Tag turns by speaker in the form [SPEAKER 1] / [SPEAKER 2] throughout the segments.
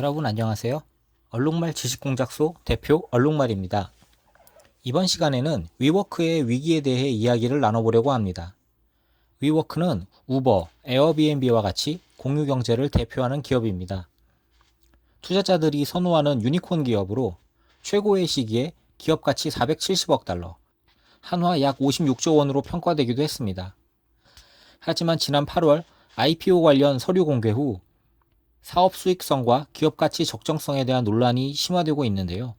[SPEAKER 1] 여러분 안녕하세요. 얼룩말 지식공작소 대표 얼룩말입니다. 이번 시간에는 위워크의 위기에 대해 이야기를 나눠보려고 합니다. 위워크는 우버, 에어비앤비와 같이 공유 경제를 대표하는 기업입니다. 투자자들이 선호하는 유니콘 기업으로 최고의 시기에 기업 가치 470억 달러, 한화 약 56조 원으로 평가되기도 했습니다. 하지만 지난 8월 IPO 관련 서류 공개 후 사업 수익성과 기업 가치 적정성에 대한 논란이 심화되고 있는데요.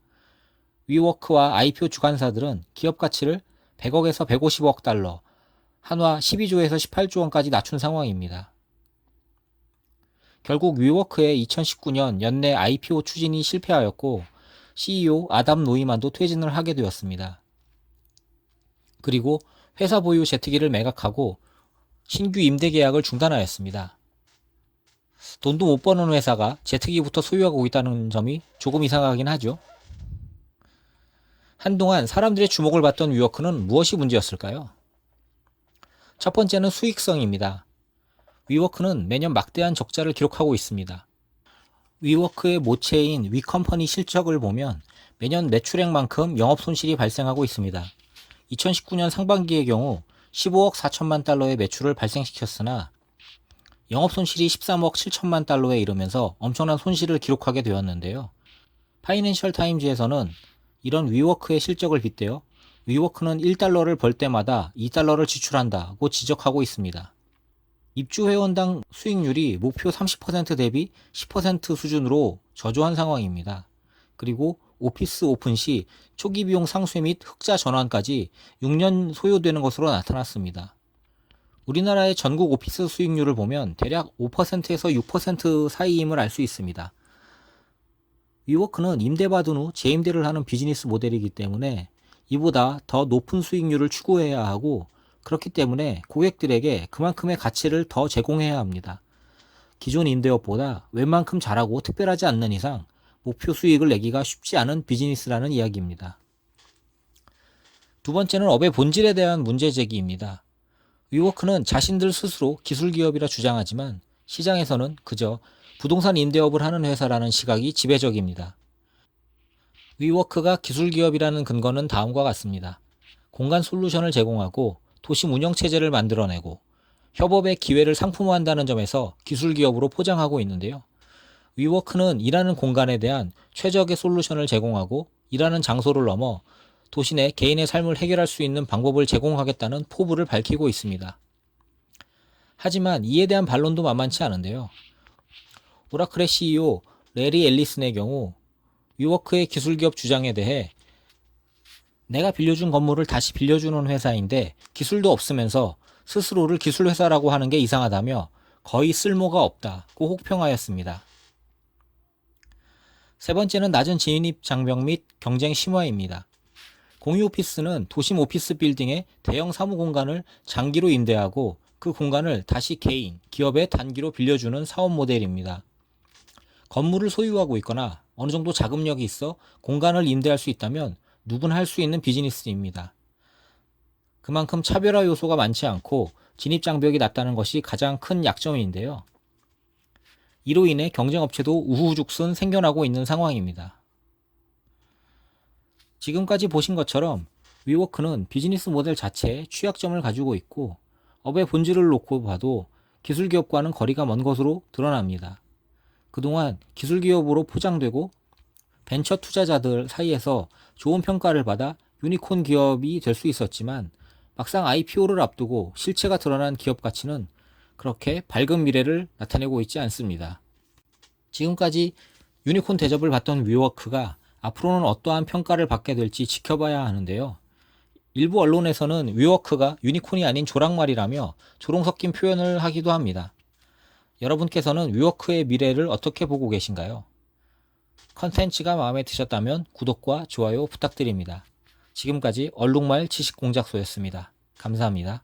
[SPEAKER 1] 위워크와 IPO 주관사들은 기업 가치를 100억에서 150억 달러, 한화 12조에서 18조 원까지 낮춘 상황입니다. 결국 위워크의 2019년 연내 IPO 추진이 실패하였고 CEO 아담 노이만도 퇴진을 하게 되었습니다. 그리고 회사 보유 제트기를 매각하고 신규 임대 계약을 중단하였습니다. 돈도 못 버는 회사가 제트기부터 소유하고 있다는 점이 조금 이상하긴 하죠. 한동안 사람들의 주목을 받던 위워크는 무엇이 문제였을까요? 첫 번째는 수익성입니다. 위워크는 매년 막대한 적자를 기록하고 있습니다. 위워크의 모체인 위컴퍼니 실적을 보면 매년 매출액만큼 영업손실이 발생하고 있습니다. 2019년 상반기의 경우 15억 4천만 달러의 매출을 발생시켰으나 영업손실이 13억 7천만 달러에 이르면서 엄청난 손실을 기록하게 되었는데요. 파이낸셜 타임즈에서는 이런 위워크의 실적을 빗대어 위워크는 1달러를 벌 때마다 2달러를 지출한다고 지적하고 있습니다. 입주 회원당 수익률이 목표 30% 대비 10% 수준으로 저조한 상황입니다. 그리고 오피스 오픈 시 초기 비용 상쇄 및 흑자 전환까지 6년 소요되는 것으로 나타났습니다. 우리나라의 전국 오피스 수익률을 보면 대략 5%에서 6% 사이임을 알 수 있습니다. 위워크는 임대받은 후 재임대를 하는 비즈니스 모델이기 때문에 이보다 더 높은 수익률을 추구해야 하고 그렇기 때문에 고객들에게 그만큼의 가치를 더 제공해야 합니다. 기존 임대업보다 웬만큼 잘하고 특별하지 않는 이상 목표 수익을 내기가 쉽지 않은 비즈니스라는 이야기입니다. 두 번째는 업의 본질에 대한 문제 제기입니다. 위워크는 자신들 스스로 기술기업이라 주장하지만 시장에서는 그저 부동산 임대업을 하는 회사라는 시각이 지배적입니다. 위워크가 기술기업이라는 근거는 다음과 같습니다. 공간 솔루션을 제공하고 도심 운영체제를 만들어내고 협업의 기회를 상품화한다는 점에서 기술기업으로 포장하고 있는데요. 위워크는 일하는 공간에 대한 최적의 솔루션을 제공하고 일하는 장소를 넘어 도시 내 개인의 삶을 해결할 수 있는 방법을 제공하겠다는 포부를 밝히고 있습니다. 하지만 이에 대한 반론도 만만치 않은데요. 오라클의 CEO 레리 앨리슨의 경우 위워크의 기술기업 주장에 대해 내가 빌려준 건물을 다시 빌려주는 회사인데 기술도 없으면서 스스로를 기술회사라고 하는 게 이상하다며 거의 쓸모가 없다고 혹평하였습니다. 세 번째는 낮은 진입 장벽 및 경쟁 심화입니다. 공유 오피스는 도심 오피스 빌딩의 대형 사무 공간을 장기로 임대하고 그 공간을 다시 개인, 기업에 단기로 빌려주는 사업 모델입니다. 건물을 소유하고 있거나 어느 정도 자금력이 있어 공간을 임대할 수 있다면 누구나 할 수 있는 비즈니스입니다. 그만큼 차별화 요소가 많지 않고 진입 장벽이 낮다는 것이 가장 큰 약점인데요. 이로 인해 경쟁업체도 우후죽순 생겨나고 있는 상황입니다. 지금까지 보신 것처럼 위워크는 비즈니스 모델 자체에 취약점을 가지고 있고 업의 본질을 놓고 봐도 기술기업과는 거리가 먼 것으로 드러납니다. 그동안 기술기업으로 포장되고 벤처 투자자들 사이에서 좋은 평가를 받아 유니콘 기업이 될 수 있었지만 막상 IPO를 앞두고 실체가 드러난 기업 가치는 그렇게 밝은 미래를 나타내고 있지 않습니다. 지금까지 유니콘 대접을 받던 위워크가 앞으로는 어떠한 평가를 받게 될지 지켜봐야 하는데요. 일부 언론에서는 위워크가 유니콘이 아닌 조랑말이라며 조롱 섞인 표현을 하기도 합니다. 여러분께서는 위워크의 미래를 어떻게 보고 계신가요? 컨텐츠가 마음에 드셨다면 구독과 좋아요 부탁드립니다. 지금까지 얼룩말 지식공작소였습니다. 감사합니다.